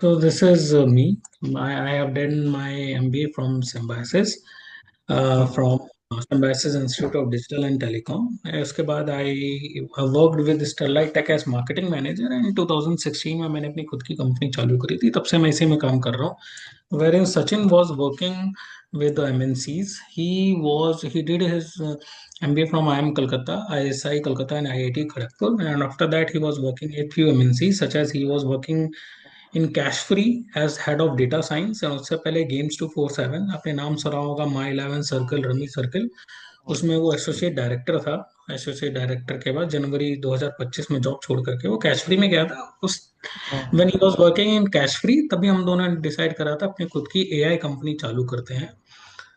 So this is me. I have done my MBA from Symbiosis, hmm. from Symbiosis Institute of Digital and Telecom. उसके बाद I worked with Sterlite Tech as marketing manager and 2016 में मैंने अपनी खुद की company चालू करी थी. तब से मैं इसी में काम कर रहा हूँ. Wherein Sachin was working with the MNCs. He did his MBA from IIM Kolkata, ISI Kolkata and IIT Kharagpur. And after that he was working at few MNCs such as he was working in Cashfree as head of data science. और उससे पहले games 247 आपने नाम सुना होगा, My Eleven Circle, Rummy Circle, उसमें वो associate director था. एसोसिएट डायरेक्टर के बाद जनवरी 2025 में जॉब छोड़ करके वो कैश फ्री में गया था. उस when he was working in cash free तभी हम दोनों ने डिसाइड करा था अपनी खुद की एआई कंपनी चालू करते हैं.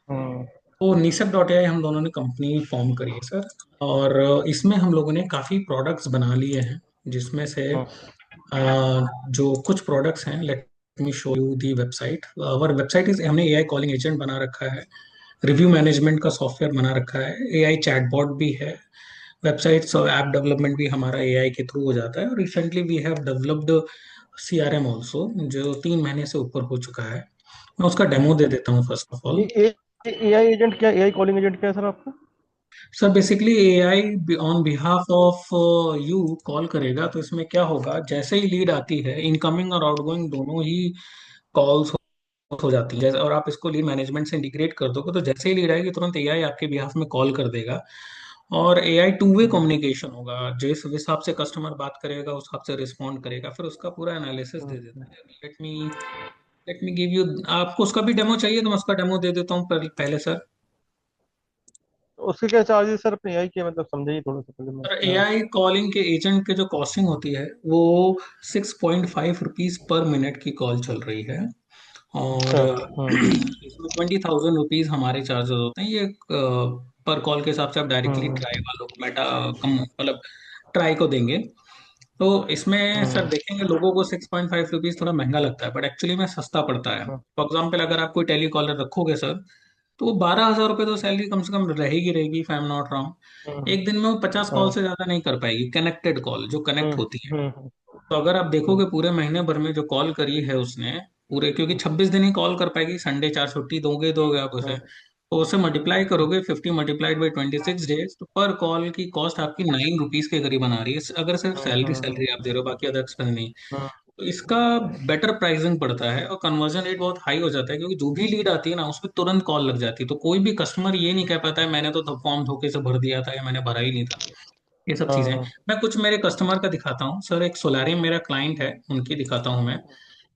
हम्म। तो निसप डॉट एआई हम दोनों ने कंपनी फॉर्म करी है सर. और इसमें हम लोगों ने काफ़ी प्रोडक्ट्स बना लिए हैं, जिसमें से जो कुछ प्रोडक्ट्स हैं, let me show you the website. और वेबसाइट इज, हमने एआई कॉलिंग एजेंट बना रखा है, रिव्यू मैनेजमेंट का सॉफ्टवेयर बना रखा है, एआई चैटबॉट भी है, वेबसाइट्स और ऐप डेवलपमेंट भी हमारा एआई के थ्रू हो जाता है. और recently we have developed CRM also, जो 3 महीने से ऊपर हो चुका है. मैं उसका डेमो दे देता हूँ first of all. AI agent क्या, एआई कॉलिंग एजेंट क्या है सर आपका? Sir basically AI on behalf of you call करेगा. तो इसमें क्या होगा, जैसे ही लीड आती है, इनकमिंग और आउटगोइंग दोनों ही कॉल्स हो जाती है, जैसे, और आप इसको लीड मैनेजमेंट से इंटीग्रेट कर दोगे तो जैसे ही लीड आएगी तुरंत एआई आपके बिहाफ में कॉल कर देगा. और एआई टू वे हम्म। कम्युनिकेशन होगा, जिस हिसाब से कस्टमर बात करेगा उस हिसाब से रिस्पॉन्ड करेगा, फिर उसका पूरा एनालिसिस दे हम्म। देता है. Let me give you. आपको उसका भी डेमो चाहिए तो मैं उसका डेमो दे देता हूँ पहले सर. उसके क्या चार्जेस सर अपने एआई के, मतलब समझाइए थोड़ा सा पहले मैं सर क्या। एआई कॉलिंग के एजेंट के जो कॉस्टिंग होती है वो 6.5 रुपीज पर मिनट की कॉल चल रही है. और अच्छा। हम्म। इसमें 20,000 रुपीज हमारे चार्जेस होते हैं. ये पर कॉल के हिसाब से आप डायरेक्टली हम्म। ट्राई वालों को, मेटा कम मतलब ट्राई को देंगे. तो इसमें सर हम्म। देखेंगे लोगों को 6.5 रुपीज थोड़ा महंगा लगता है, बट एक्चुअली में सस्ता पड़ता है. हम्म। फॉर एग्जाम्पल अगर आप कोई टेली कॉलर रखोगे सर, तो वो 12,000 रुपये तो सैलरी कम से कम रहेगी रहेगी, if I am not wrong. Hmm. एक दिन में वो 50 कॉल हाँ। से ज्यादा नहीं कर पाएगी, कनेक्टेड कॉल जो कनेक्ट हम्म। होती है. हम्म। तो अगर आप हम्म। देखोगे पूरे महीने भर में जो कॉल करी है उसने, पूरे, क्योंकि 26 दिन ही कॉल कर पाएगी, संडे 4 छुट्टी दोगे आप उसे, हम्म। तो उसे मल्टीप्लाई करोगे 50 मल्टीप्लाइड बाई 26 डेज, तो पर कॉल की कॉस्ट आपकी 9 रुपीज के करीब बना रही है, अगर सिर्फ सैलरी हम्म। सैलरी आप दे रहे हो, बाकी अदर एक्सपेंस नहीं. हम्म। तो इसका बेटर प्राइसिंग पड़ता है और कन्वर्जन रेट बहुत हाई हो जाता है, क्योंकि जो भी लीड आती है ना उसमें तुरंत कॉल लग जाती है. तो कोई भी कस्टमर ये नहीं कह पाता है मैंने तो फॉर्म धोखे से भर दिया था या मैंने भरा ही नहीं था. ये सब चीजें हाँ। मैं कुछ मेरे कस्टमर का दिखाता हूँ सर. एक सोलारियम मेरा क्लाइंट है, उनकी दिखाता हूँ मैं.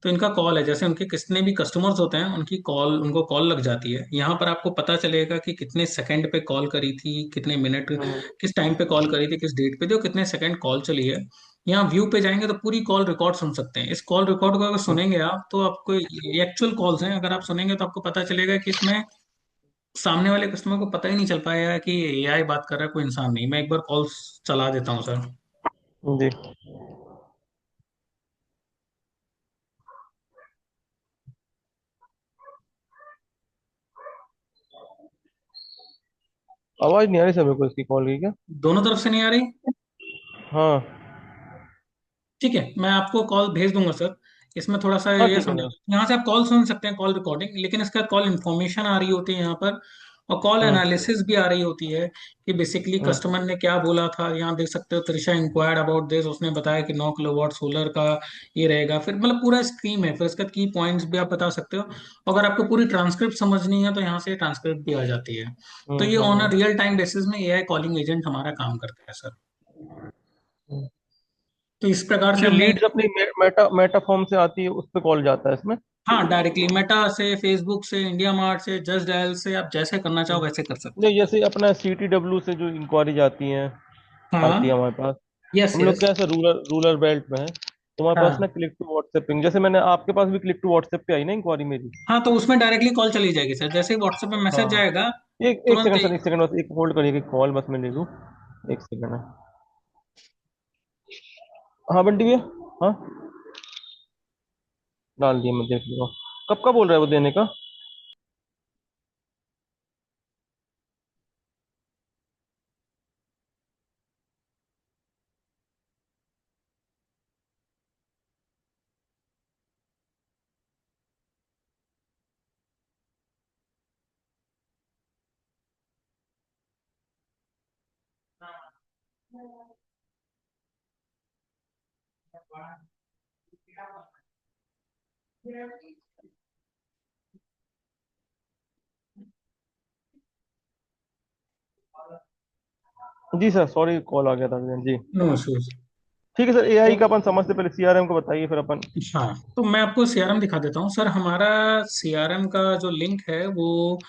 तो इनका कॉल है, जैसे उनके कितने भी कस्टमर्स होते हैं उनकी कॉल, उनको कॉल लग जाती है. यहाँ पर आपको पता चलेगा कि कितने सेकंड पे कॉल करी थी, कितने मिनट, हम्म। किस टाइम पे कॉल करी थी, किस डेट पे थी और कितने सेकंड कॉल चली है. यहाँ व्यू पे जाएंगे तो पूरी कॉल रिकॉर्ड सुन सकते हैं. इस कॉल रिकॉर्ड को अगर हम्म। सुनेंगे आप तो आपको एक्चुअल कॉल्स हैं, अगर आप सुनेंगे तो आपको पता चलेगा कि इसमें सामने वाले कस्टमर को पता ही नहीं चल पाएगा कि एआई बात कर रहा है, कोई इंसान नहीं. मैं एक बार कॉल चला देता हूँ सर. जी। आवाज नहीं आ रही सर मेरे को इसकी कॉल की क्या? दोनों तरफ से नहीं आ रही? हाँ। ठीक है, मैं आपको कॉल भेज दूंगा सर. इसमें थोड़ा सा हाँ ये ठीक है समझो, सर। यहाँ से आप कॉल सुन सकते हैं, कॉल रिकॉर्डिंग, लेकिन इसका कॉल इन्फॉर्मेशन आ रही होती है यहाँ पर, और कॉल हम्म। एनालिसिस भी आ रही होती है कि बेसिकली हम्म। कस्टमर ने क्या बोला था. यहाँ देख सकते हो, त्रिशा इंक्वायर्ड अबाउट दिस, उसने बताया कि 9 किलोवाट सोलर का ये रहेगा. फिर मतलब पूरा स्कीम है, फिर इसका की पॉइंट्स भी आप बता सकते हो. अगर आपको पूरी ट्रांसक्रिप्ट समझनी है तो यहाँ से ट्रांसक्रिप्ट भी आ जाती है. तो ये on a hmm. Real time basis में एआई कॉलिंग एजेंट हमारा काम करता है सर. हम्म। तो इस प्रकार से जो हमने, लीड्स अपनी मेटा फॉर्म से आती है उस पे कॉल जाता है इसमें? हाँ डायरेक्टली मेटा से, फेसबुक से, इंडिया मार्ट से, जस्ट डायल से, आप जैसे करना चाहो वैसे कर सकते नहीं, जैसे अपना सीटीडब्ल्यू से जो इंक्वायरीज आती हैं, हो. आती है हाँ. हमारे पास। यस हम लोग यस. कैसे रूरल रूरल बेल्ट में है, तो हमारे पास हाँ ना क्लिक टू व्हाट्सएपिंग, जैसे मैंने आपके पास भी क्लिक टू व्हाट्सएप पे आई ना इंक्वायरी मेरी। हाँ, तो उसमें डायरेक्टली कॉल चली जाएगी सर, जैसे ही व्हाट्सएप पे हाँ मैसेज हाँ। जाएगा एक एक तुरंत सेकंड ही. सर, एक सेकंड बस, एक होल्ड करिए, एक कॉल बस मैं ले लूँ। एक सेकंड है। हाँ बंटी भैया। हाँ, डाल दिया, मैं देख लूँगा। कब का बोल रहा है वो देने का? जी सर, सॉरी कॉल आ गया था जी। No issues. ठीक है सर, एआई का अपन समझते, पहले सीआरएम को बताइए फिर अपन। हाँ, तो मैं आपको सीआरएम दिखा देता हूँ सर। हमारा सीआरएम का जो लिंक है वो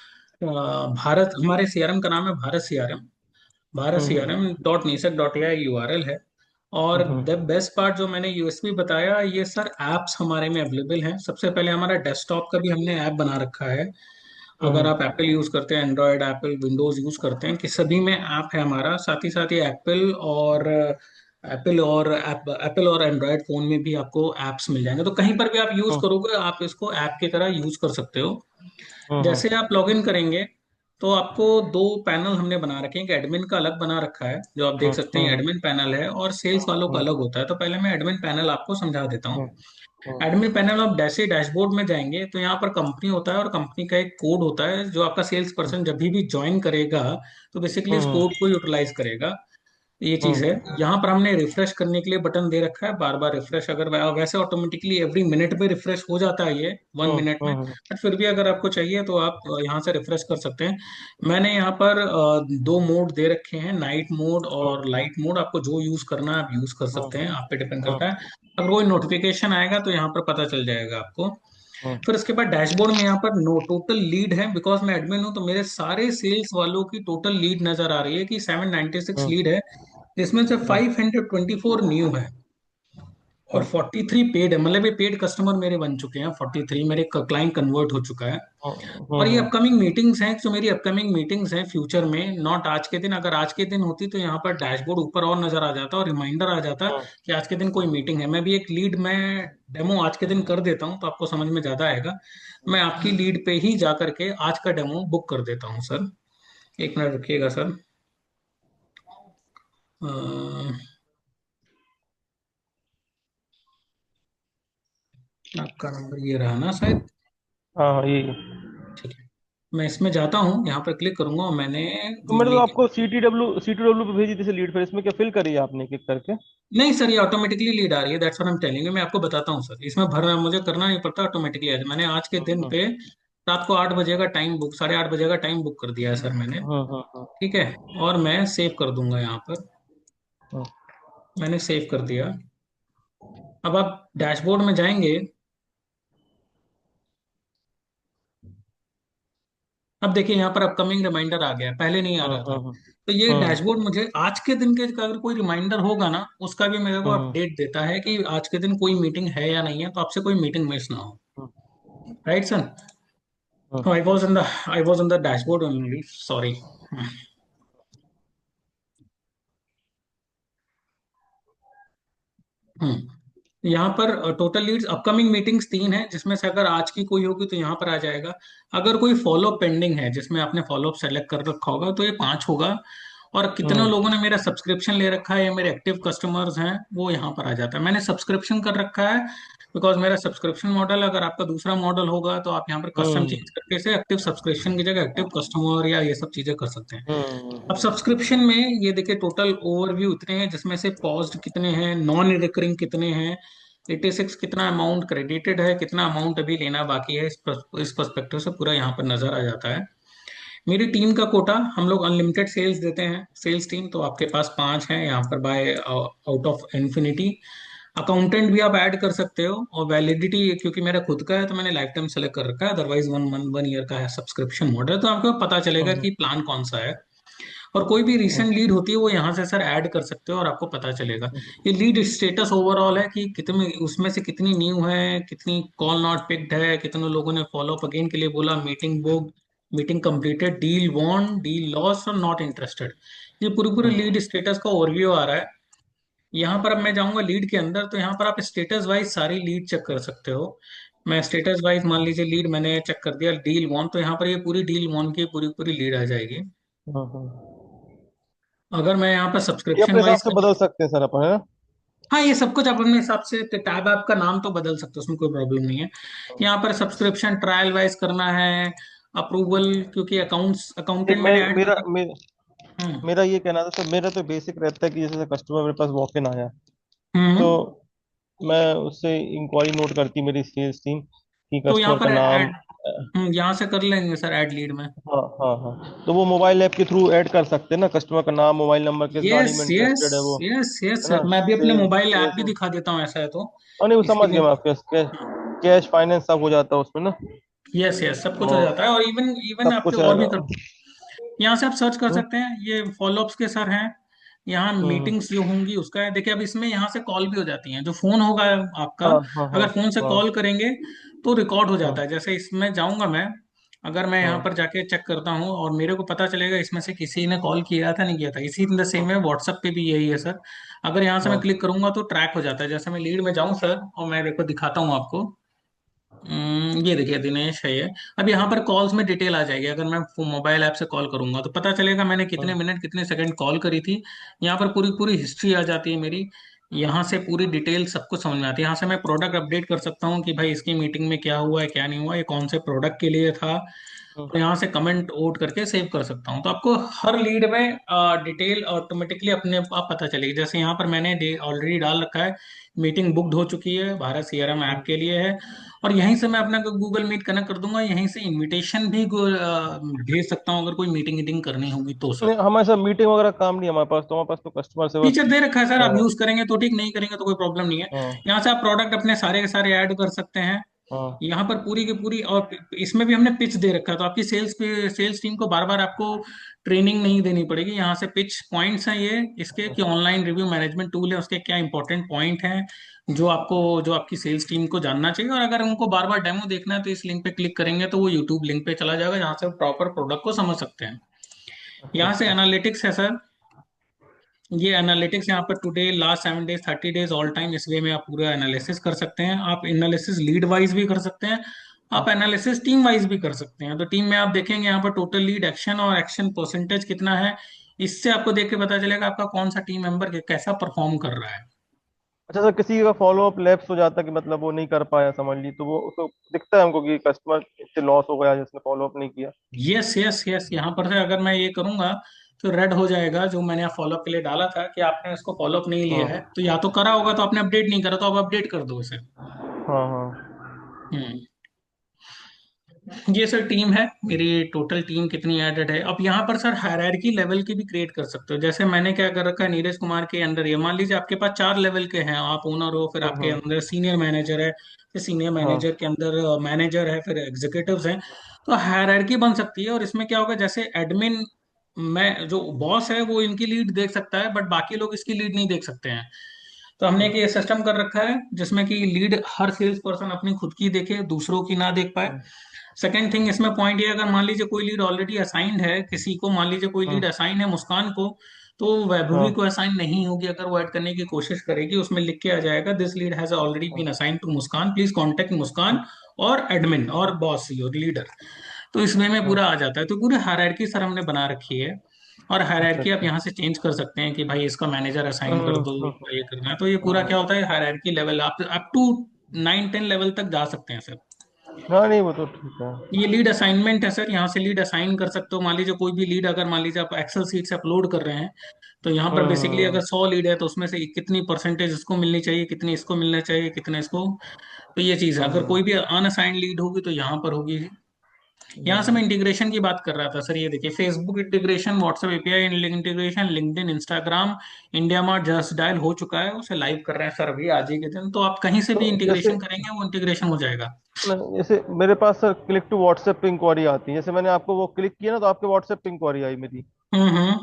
भारत, हमारे सीआरएम का नाम है Bharat CRM. Bharat hmm CRM dot नीसक डॉट ए यूआरएल है। और हम्म द बेस्ट पार्ट जो मैंने यूएसपी बताया, ये सर एप्स हमारे में अवेलेबल हैं। सबसे पहले हमारा डेस्कटॉप का भी हमने ऐप बना रखा है। अगर आप हम्म एप्पल यूज करते हैं, एंड्रॉयड, एप्पल, विंडोज यूज करते हैं, कि सभी में ऐप है हमारा। साथ ही साथ ये एप्पल और एंड्रॉयड फोन में भी आपको ऐप्स मिल जाएंगे। तो कहीं पर भी आप यूज हम्म करोगे, आप इसको ऐप की तरह यूज कर सकते हो। हम्म जैसे आप लॉगिन करेंगे तो आपको दो पैनल हमने बना रखे हैं। एक एडमिन का अलग बना रखा है, जो आप देख सकते हैं, हम्म एडमिन पैनल है, और सेल्स वालों का हम्म अलग होता है। तो पहले मैं एडमिन पैनल आपको समझा देता हूँ। हम्म हम्म एडमिन पैनल, आप जैसे डैशबोर्ड में जाएंगे तो यहाँ पर कंपनी होता है, और कंपनी का एक कोड होता है जो आपका सेल्स पर्सन जब भी ज्वाइन करेगा तो बेसिकली इस हम्म कोड को यूटिलाइज करेगा। ये चीज है। हम्म यहाँ पर हमने रिफ्रेश करने के लिए बटन दे रखा है, बार बार रिफ्रेश। अगर वैसे ऑटोमेटिकली एवरी मिनट पे रिफ्रेश हो जाता है ये, 1 मिनट में। हम्म बट फिर भी अगर आपको चाहिए तो आप यहाँ से रिफ्रेश कर सकते हैं। मैंने यहाँ पर दो मोड दे रखे हैं, नाइट मोड और लाइट मोड। आपको जो यूज करना है आप यूज कर सकते हैं, आप पे डिपेंड करता है। अगर कोई नोटिफिकेशन आएगा तो यहाँ पर पता चल जाएगा आपको। फिर उसके बाद डैशबोर्ड में यहाँ पर नो टोटल लीड है। बिकॉज मैं एडमिन हूँ तो मेरे सारे सेल्स वालों की टोटल लीड नजर आ रही है कि 796 लीड है, जिसमें से 524 न्यू है और 43 पेड है। मतलब ये पेड कस्टमर मेरे बन चुके हैं, 43 मेरे क्लाइंट कन्वर्ट हो चुका है। और ये अपकमिंग मीटिंग्स हैं, जो मेरी अपकमिंग मीटिंग्स हैं फ्यूचर में, नॉट आज के दिन। अगर आज के दिन होती तो यहाँ पर डैशबोर्ड ऊपर और नजर आ जाता और रिमाइंडर आ जाता कि आज के दिन कोई मीटिंग है। मैं भी एक लीड मैं डेमो आज के दिन कर देता हूँ तो आपको समझ में ज्यादा आएगा। मैं आपकी लीड पे ही जा करके आज का डेमो बुक कर देता हूँ सर। एक मिनट रुकिएगा सर। अ, आपका नंबर ये रहा ना शायद। हाँ हाँ, यही। ठीक है, मैं इसमें जाता हूँ, यहाँ पर क्लिक करूंगा और मैंने तो मैंने तो लीड। आपको सी टी डब्ल्यू पे भेजी थी लीड, फिर इसमें क्या फिल करी है आपने एक एक करके? नहीं सर, ये ऑटोमेटिकली लीड आ रही है, that's what I am telling you. मैं आपको बताता हूँ सर, इसमें भरना मुझे करना नहीं पड़ता, ऑटोमेटिकली आ जाए। मैंने आज के दिन हम्म पे रात को 8 बजे का टाइम बुक, 8:30 बजे का टाइम बुक कर दिया है सर मैंने। हम्म। ठीक है, और मैं सेव कर दूंगा यहाँ पर। हम्म मैंने सेव कर दिया। अब आप डैशबोर्ड में जाएंगे। अब देखिए यहाँ पर अपकमिंग रिमाइंडर आ गया है, पहले नहीं आ हम्म रहा था। हम्म तो ये हम्म डैशबोर्ड मुझे आज के दिन के का अगर कोई रिमाइंडर होगा ना, उसका भी मेरे को हम्म अपडेट देता है कि आज के दिन कोई मीटिंग है या नहीं है, तो आपसे कोई मीटिंग मिस ना हो। Hmm right sir? Hmm I was on the dashboard only. Sorry. यहाँ पर टोटल लीड्स, अपकमिंग मीटिंग्स 3 है, जिसमें से अगर आज की कोई होगी तो यहाँ पर आ जाएगा। अगर कोई फॉलोअप पेंडिंग है जिसमें आपने फॉलोअप सेलेक्ट कर रखा होगा तो ये 5 होगा। और कितने हम्म लोगों ने मेरा सब्सक्रिप्शन ले रखा है या मेरे एक्टिव कस्टमर्स हैं वो यहाँ पर आ जाता है। मैंने सब्सक्रिप्शन कर रखा है बिकॉज मेरा सब्सक्रिप्शन मॉडल, अगर आपका दूसरा मॉडल होगा तो आप यहाँ पर कस्टम हम्म चेंज करके इसे एक्टिव सब्सक्रिप्शन की जगह एक्टिव कस्टमर या ये सब चीजें कर सकते हैं। अब हम्म सब्सक्रिप्शन में ये देखिए, टोटल ओवरव्यू इतने हैं, जिसमें से पॉज्ड कितने हैं, नॉन रिकरिंग कितने हैं, 86 कितना अमाउंट क्रेडिटेड है, कितना अमाउंट अभी लेना बाकी है। इस पर्सपेक्टिव से पूरा यहाँ पर नजर आ जाता है। मेरी टीम का कोटा, हम लोग अनलिमिटेड सेल्स देते हैं, सेल्स टीम। तो आपके पास 5 है यहाँ पर, bye out of infinity. Accountant भी आप ऐड कर सकते हो, और वैलिडिटी क्योंकि मेरा खुद का है तो मैंने लाइफ टाइम सेलेक्ट कर रखा है, अदरवाइज 1 ईयर का है सब्सक्रिप्शन मॉडल। तो आपको पता चलेगा हम्म कि प्लान कौन सा है। और कोई भी हम्म रीसेंट लीड होती है वो यहाँ से सर ऐड कर सकते हो और आपको पता चलेगा। ये लीड स्टेटस ओवरऑल है कि कितने उसमें से कितनी न्यू है, कितनी कॉल नॉट पिक्ड है, कितने लोगों ने फॉलो अप अगेन के लिए बोला, meeting book, meeting completed, deal won, deal loss और नॉट इंटरेस्टेड। ये पूरी पूरी लीड स्टेटस का ओवरव्यू आ रहा है। यहाँ पर अब मैं जाऊंगा लीड के अंदर, तो यहाँ पर आप स्टेटस वाइज सारी लीड चेक कर सकते हो। मैं स्टेटस वाइज, मान लीजिए लीड मैंने चेक कर दिया, डील वॉन, तो यहाँ पर ये पूरी डील वॉन की पूरी पूरी लीड आ जाएगी। अगर मैं यहाँ पर ये सब्सक्रिप्शन अपने हिसाब वाइज, से बदल सकते हैं सर अपन, है ना? हाँ ये सब कुछ आप अपने हिसाब से, टैब ऐप का नाम तो बदल सकते हो, उसमें कोई प्रॉब्लम नहीं है। यहाँ पर सब्सक्रिप्शन ट्रायल वाइज करना है, अप्रूवल, क्योंकि अकाउंट्स नहीं, अकाउंटेंट मैं मैंने ऐड कर मेरा रखा। हम्म। मेरा ये कहना था सर, मेरा तो बेसिक रहता है कि जैसे कस्टमर मेरे पास वॉक इन आया, तो हम्म। मैं उससे इंक्वायरी नोट करती मेरी सेल्स टीम कि तो यहाँ कस्टमर का पर नाम। ऐड, यहाँ से कर लेंगे सर ऐड लीड में। हाँ हाँ हाँ, तो वो मोबाइल ऐप के थ्रू ऐड कर सकते हैं ना, कस्टमर का नाम, मोबाइल नंबर, किस गाड़ी यस में यस इंटरेस्टेड है वो, यस यस है सर, ना। मैं भी अपने सेल्स मोबाइल ऐप सेल्स भी दिखा देता हूँ, ऐसा है तो नहीं, वो समझ इसके गया लिए। मैं आपके, कैश फाइनेंस सब हो जाता है उसमें ना। यस यस, सब कुछ हो और जाता है, और इवन इवन सब आपके कुछ और भी आएगा। कर, यहाँ से आप सर्च कर हम्म सकते हैं, ये फॉलोअप्स के सर हैं, यहाँ हम्म। मीटिंग्स जो होंगी उसका है। देखिए अब इसमें यहाँ से कॉल भी हो जाती हैं, जो फोन होगा आपका, हाँ हाँ हाँ अगर फोन से हाँ कॉल करेंगे तो रिकॉर्ड हो जाता हाँ है। जैसे इसमें जाऊंगा मैं, अगर मैं यहाँ हाँ पर जाके चेक करता हूँ और मेरे को पता चलेगा इसमें से किसी ने कॉल किया था नहीं किया था, इसी इन द सेम है व्हाट्सएप पे भी यही है सर। अगर यहाँ से मैं हाँ क्लिक करूंगा तो ट्रैक हो जाता है। जैसे मैं लीड में जाऊँ सर, और मैं देखो दिखाता हूँ आपको। ये देखिए दिनेश है ये। अब यहाँ पर कॉल्स में डिटेल आ जाएगी, अगर मैं मोबाइल ऐप से कॉल करूंगा तो पता चलेगा मैंने कितने हाँ मिनट कितने सेकंड कॉल करी थी। यहाँ पर पूरी पूरी हिस्ट्री आ जाती है मेरी, यहाँ से पूरी डिटेल सब कुछ समझ में आती है। यहाँ से मैं प्रोडक्ट अपडेट कर सकता हूँ कि भाई इसकी मीटिंग में क्या हुआ है क्या नहीं हुआ, ये कौन से प्रोडक्ट के लिए था, हाँ और यहाँ से कमेंट वोट करके सेव कर सकता हूँ। तो आपको हर लीड में डिटेल ऑटोमेटिकली अपने आप पता चलेगी। जैसे यहाँ पर मैंने ऑलरेडी डाल रखा है, मीटिंग बुकड हो चुकी है, भारत सीआरएम ऐप हाँ। के लिए है। और यहीं से मैं अपना गूगल मीट कनेक्ट कर दूंगा, यहीं से इनविटेशन भी भेज सकता हूँ अगर कोई मीटिंग वीटिंग करनी होगी तो सर। नहीं, हमारे साथ मीटिंग वगैरह काम नहीं है हमारे पास, तो हमारे पास तो कस्टमर से बस। फीचर दे रखा है सर, आप हाँ यूज करेंगे तो ठीक, नहीं करेंगे तो कोई प्रॉब्लम नहीं है। हाँ यहाँ से आप प्रोडक्ट अपने सारे के सारे ऐड कर सकते हैं। हाँ यहाँ पर पूरी की पूरी, और इसमें भी हमने पिच दे रखा है, तो आपकी सेल्स टीम को बार बार आपको ट्रेनिंग नहीं देनी पड़ेगी। यहाँ से पिच पॉइंट्स हैं ये इसके, कि ऑनलाइन रिव्यू मैनेजमेंट टूल है, उसके क्या इंपॉर्टेंट पॉइंट हैं जो आपको, जो आपकी सेल्स टीम को जानना चाहिए। और अगर उनको बार बार डेमो देखना है तो इस लिंक पे क्लिक करेंगे तो वो यूट्यूब लिंक पे चला जाएगा, जहाँ से प्रॉपर प्रोडक्ट को समझ सकते हैं। अच्छा यहाँ से अच्छा। एनालिटिक्स है सर, ये एनालिटिक्स यहाँ पर today, last 7 days, 30 days, all time, इस वे में आप पूरा एनालिसिस कर सकते हैं। आप एनालिसिस लीड वाइज भी कर सकते हैं, आप एनालिसिस टीम वाइज भी कर सकते हैं। तो टीम में आप देखेंगे यहाँ पर टोटल लीड एक्शन और एक्शन परसेंटेज कितना है, इससे आपको देख के पता चलेगा आपका कौन सा टीम मेंबर कैसा परफॉर्म कर रहा है। अच्छा सर, किसी का फॉलो अप लैप्स हो जाता है कि मतलब वो नहीं कर पाया समझ ली, तो वो उसको दिखता है हमको कि कस्टमर इससे लॉस हो गया जिसने फॉलो अप नहीं किया। यस यस यस, यहाँ पर से अगर मैं ये करूंगा तो रेड हो जाएगा जो मैंने फॉलोअप के लिए डाला था कि आपने इसको फॉलोअप नहीं लिया है, हाँ तो या तो करा होगा तो आपने अपडेट नहीं करा, तो आप अपडेट कर दो इसे। हाँ हाँ हम्म। ये सर टीम है मेरी, टोटल टीम कितनी एडेड है। अब यहाँ पर सर हायरार्की लेवल की भी क्रिएट कर सकते हो। जैसे मैंने क्या कर रखा है, नीरज कुमार के अंडर, ये मान लीजिए आपके पास 4 लेवल के हैं, आप ओनर हो, फिर आपके हाँ अंदर सीनियर मैनेजर है, फिर सीनियर हाँ मैनेजर के अंदर मैनेजर है, फिर एग्जीक्यूटिव्स हैं। तो हायरार्की बन सकती है, और इसमें क्या होगा, जैसे एडमिन मैं जो बॉस है वो इनकी लीड देख सकता है, बट बाकी लोग इसकी लीड नहीं देख सकते हैं। तो हमने एक ये सिस्टम कर रखा है जिसमें कि लीड हर सेल्स पर्सन अपनी खुद की देखे, दूसरों की ना देख पाए। हाँ सेकंड थिंग इसमें पॉइंट ये, अगर मान लीजिए कोई लीड ऑलरेडी असाइंड है किसी को, मान लीजिए कोई लीड हाँ असाइन है मुस्कान को, तो वैभवी हाँ को असाइन नहीं होगी। अगर वो ऐड करने की कोशिश करेगी, उसमें लिख के आ जाएगा this lead has already been हाँ assign to Muskan, please contact Muskan और एडमिन और बॉस और लीडर। तो इसमें में हाँ। पूरा आ जाता है। तो पूरी हायरार्की सर हमने बना रखी है, और अच्छा हायरार्की आप अच्छा। यहाँ से चेंज कर सकते हैं कि भाई इसका मैनेजर असाइन कर दो, हम्म। इसका ये करना है। तो ये पूरा क्या होता है, हायरार्की लेवल आप अप टू 9-10 लेवल तक जा सकते हैं सर। हाँ नहीं, वो तो ठीक है। ये लीड असाइनमेंट है सर, यहाँ से लीड असाइन कर सकते हो। मान लीजिए कोई भी लीड, अगर मान लीजिए आप एक्सेल सीट से अपलोड कर रहे हैं, तो यहाँ पर बेसिकली हम्म अगर 100 लीड है तो उसमें से कितनी परसेंटेज इसको मिलनी चाहिए, कितनी इसको मिलना चाहिए, कितने इसको। तो ये चीज़ है, अगर हम्म कोई भी अनअसाइंड लीड होगी तो यहाँ पर होगी। यहाँ से मैं हम्म इंटीग्रेशन की बात कर रहा था सर, ये देखिए Facebook integration, WhatsApp API integration, LinkedIn, Instagram, India mart just dial हो चुका है, उसे लाइव कर रहे हैं सर अभी आज ही के दिन। तो आप कहीं से भी तो जैसे, इंटीग्रेशन करेंगे वो इंटीग्रेशन हो जाएगा। जैसे मेरे पास सर क्लिक टू व्हाट्सएप पे इंक्वायरी आती है, जैसे मैंने आपको वो क्लिक किया ना तो आपके व्हाट्सएप पे इंक्वायरी आई मेरी, हम्म।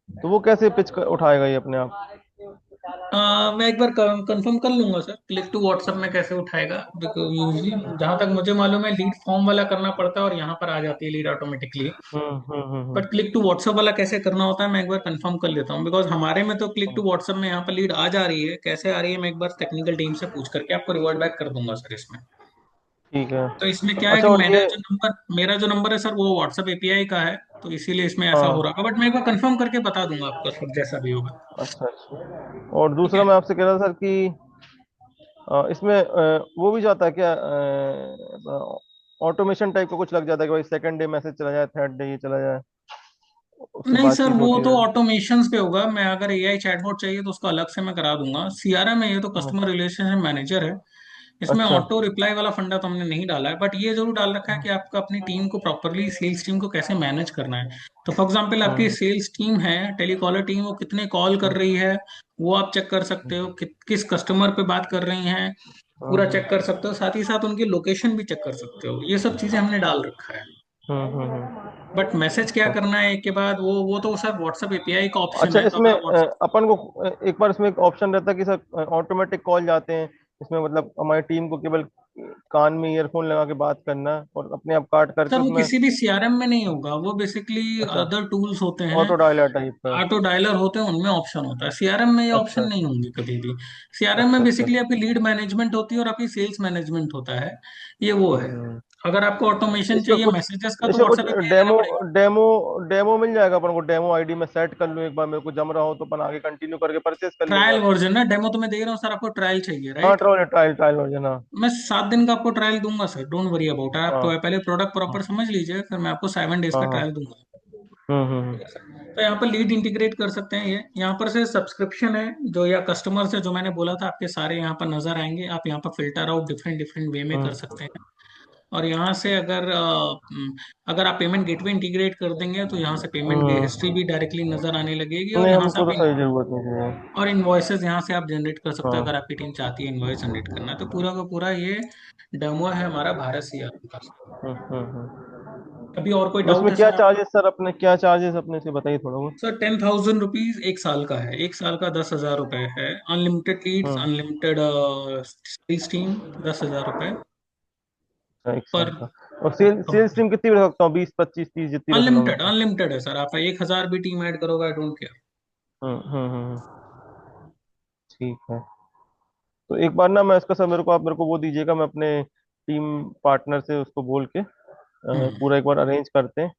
तो वो कैसे उठाएगा ये अपने आप। मैं एक बार कंफर्म कर लूंगा सर, क्लिक टू व्हाट्सएप में कैसे उठाएगा। बिकॉज यूजली जहां तक मुझे मालूम है लीड फॉर्म वाला करना पड़ता है, और यहाँ पर आ जाती है lead automatically. But hmm. Click to WhatsApp वाला कैसे करना होता है मैं एक बार कंफर्म कर लेता हूँ, बिकॉज हमारे में तो क्लिक टू व्हाट्सएप में यहाँ पर लीड आ जा रही है, कैसे आ रही है मैं एक बार टेक्निकल टीम से पूछ करके आपको रिवर्ट बैक कर दूंगा सर इसमें। ठीक है। तो इसमें क्या है कि अच्छा, और ये, मेरा जो नंबर है सर वो व्हाट्सएप एपीआई का है, तो इसीलिए इसमें ऐसा हो रहा हाँ, होगा। बट मैं एक बार कंफर्म करके बता दूंगा आपको सर, जैसा भी होगा। अच्छा अच्छा। और ठीक दूसरा है। मैं आपसे कह रहा था सर कि इसमें वो भी जाता है क्या, ऑटोमेशन टाइप का कुछ लग जाता है कि भाई सेकंड डे मैसेज चला जाए, थर्ड डे ये चला जाए। उससे नहीं सर, बातचीत वो होती तो रहे। ऑटोमेशंस पे होगा। मैं अगर एआई चैटबॉट चाहिए तो उसको अलग से मैं करा दूंगा। सीआरएम है, ये तो हाँ, कस्टमर रिलेशनशिप मैनेजर है। इसमें अच्छा। ऑटो रिप्लाई वाला फंडा तो हमने नहीं डाला है, बट ये जरूर डाल रखा है कि आपका अपनी टीम को प्रॉपरली, सेल्स टीम को कैसे मैनेज करना है। तो फॉर एग्जांपल आपकी हम्म सेल्स टीम है, टेलीकॉलर टीम, वो कितने कॉल कर हम्म रही है वो आप चेक कर सकते हो। किस कस्टमर पे बात कर रही हैं पूरा हम्म चेक कर सकते हो। साथ ही साथ उनकी लोकेशन भी चेक कर सकते हो। ये सब चीजें हमने डाल रखा है। बट मैसेज क्या अच्छा। करना है एक के बाद, वो तो सर व्हाट्सएप एपीआई का ऑप्शन अच्छा, है, तो इसमें अगर आप व्हाट्सएप। अपन को एक बार इसमें एक ऑप्शन रहता है कि सर ऑटोमेटिक कॉल जाते हैं, इसमें मतलब हमारी टीम को केवल कान में ईयरफोन लगा के बात करना है और अपने आप काट सर करके वो उसमें। किसी भी सीआरएम में नहीं होगा, वो बेसिकली अच्छा, अदर टूल्स होते हैं, ऑटो डायलर टाइप का। ऑटो डायलर होते हैं, उनमें ऑप्शन होता है। सीआरएम में ये ऑप्शन अच्छा नहीं होंगे कभी भी। सीआरएम में अच्छा अच्छा। बेसिकली आपकी लीड मैनेजमेंट होती है और आपकी सेल्स मैनेजमेंट होता है। ये वो है। हम्म। अगर आपको ऑटोमेशन इसका चाहिए कुछ मैसेजेस का, तो इसका कुछ व्हाट्सएप एपीआई देना डेमो पड़ेगा। डेमो डेमो मिल जाएगा अपन को? डेमो आईडी में सेट कर लूँ एक बार, मेरे को जम रहा हो तो अपन आगे कंटिन्यू करके परचेस कर लेंगे ट्रायल आपसे। वर्जन ना, डेमो तो मैं दे रहा हूँ सर, आपको ट्रायल चाहिए हाँ, right. Trial trial trial version, हाँ। मैं 7 दिन का आपको ट्रायल दूंगा सर, डोंट वरी अबाउट। आप हाँ पहले प्रोडक्ट हाँ प्रॉपर समझ लीजिए, फिर मैं आपको 7 डेज हाँ का हाँ। ट्रायल दूंगा। हम्म। ठीक है सर। तो यहाँ पर लीड इंटीग्रेट कर सकते हैं। ये यहाँ पर से सब्सक्रिप्शन है जो, या कस्टमर से जो मैंने बोला था, आपके सारे यहाँ पर नजर आएंगे। आप यहाँ पर filter out different different way में कर हम्म। सकते हैं। और यहाँ से अगर आप पेमेंट गेटवे इंटीग्रेट कर देंगे तो यहाँ से पेमेंट हिस्ट्री भी डायरेक्टली नजर आने लगेगी। और नहीं, यहाँ से हमको आप तो सही जरूरत नहीं चाहिए। और इनवॉइसेस यहाँ से आप जनरेट कर सकते हो। अगर हाँ। आपकी टीम चाहती है इनवॉइस जनरेट करना, तो पूरा का पूरा ये डेमो है हमारा भारत सीआरएम का। हम्म। अभी और कोई तो डाउट इसमें है क्या सर आपको? चार्जेस सर, अपने क्या चार्जेस अपने से बताइए थोड़ा बहुत। सर 10,000 रुपीज एक साल का है। एक साल का 10,000 रुपए है। अनलिमिटेड लीड्स, हम्म। अनलिमिटेड स्ट्रीम, 10,000 रुपए अच्छा, एक साल पर। का। और सेल्स टीम कितनी रख सकता हूँ? 20 25 30 जितनी रखना हो अनलिमिटेड मेरे को? अनलिमिटेड है सर। आप 1,000 भी टीम ऐड करोगे, आई डोंट केयर। ठीक है। तो एक बार ना मैं इसका सर, मेरे को आप मेरे को वो दीजिएगा, मैं अपने टीम पार्टनर से उसको बोल के हम्म। पूरा एक बार अरेंज करते हैं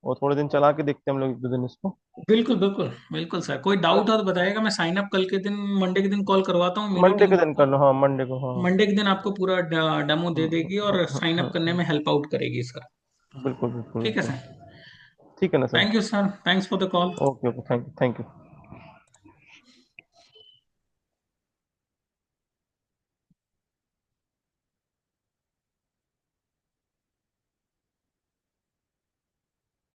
और थोड़े दिन चला के देखते हैं हम लोग, 1 2 दिन इसको। बिल्कुल बिल्कुल बिल्कुल सर। कोई डाउट हो तो बताइएगा। मैं साइन अप कल के दिन, मंडे के दिन कॉल करवाता हूँ। मेरी मंडे टीम के दिन आपको कर लो, हाँ मंडे को, हाँ। मंडे के दिन आपको पूरा डेमो दे हम्म, देगी और साइन अप करने में हेल्प आउट करेगी सर। बिल्कुल बिल्कुल ठीक है बिल्कुल। सर। ठीक है ना sir? Thank you sir, thanks for the call. Okay okay, thank you thank you.